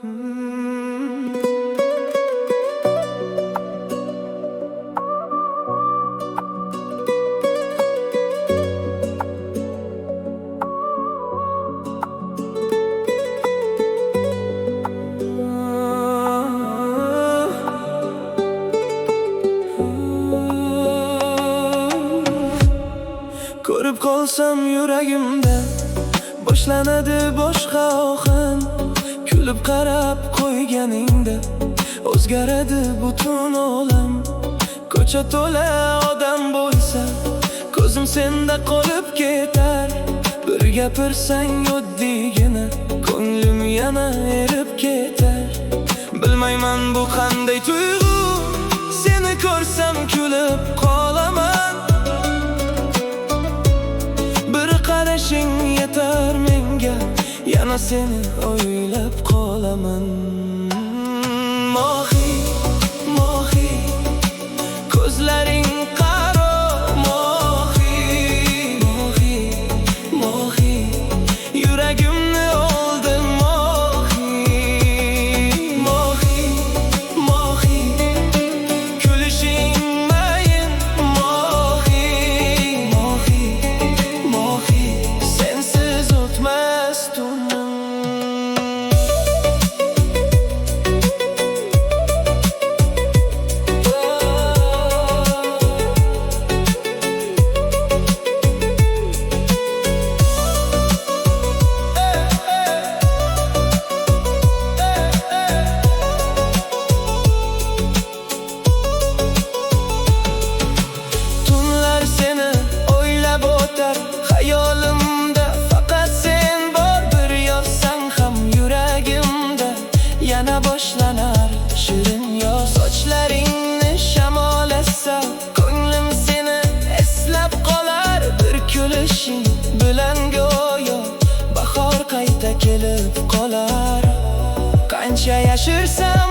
Ko'rib qolsam yuragimda boshlanadi boshqa ohan. Kulib qarab qo'yganingda o'zgaradi butun olam. Ko'cha to'la odam bo'lsa, ko'zim senda qolib ketar. Bir gapirsang oddiygina, ko'nglim yana erib ketar. Bilmayman bu qanday tuyg'u, seni ko'rsam kulib qolaman. Bir qarashing yetar menga, yana seni o'ylab qolaman. Mohi, mohi, ko'zlaring qaro. Mohi, mohi, mohi, yuragimni oldi. Mohi, mohi, mohi, kulishing mayin. Mohi, mohi, mohi, sensiz o'tmas tunim. Tunlar seni o'ylab o'tar, xayolimda faqat sen bor. Bir yozsang ham yuragimda yana boshlanar shirin yoz. Sochlaringni shamol essa, ko'nglim seni eslab qolar. Bir kulishing bilan go'yo bahor qayta kelib qolar. Qancha yashirsam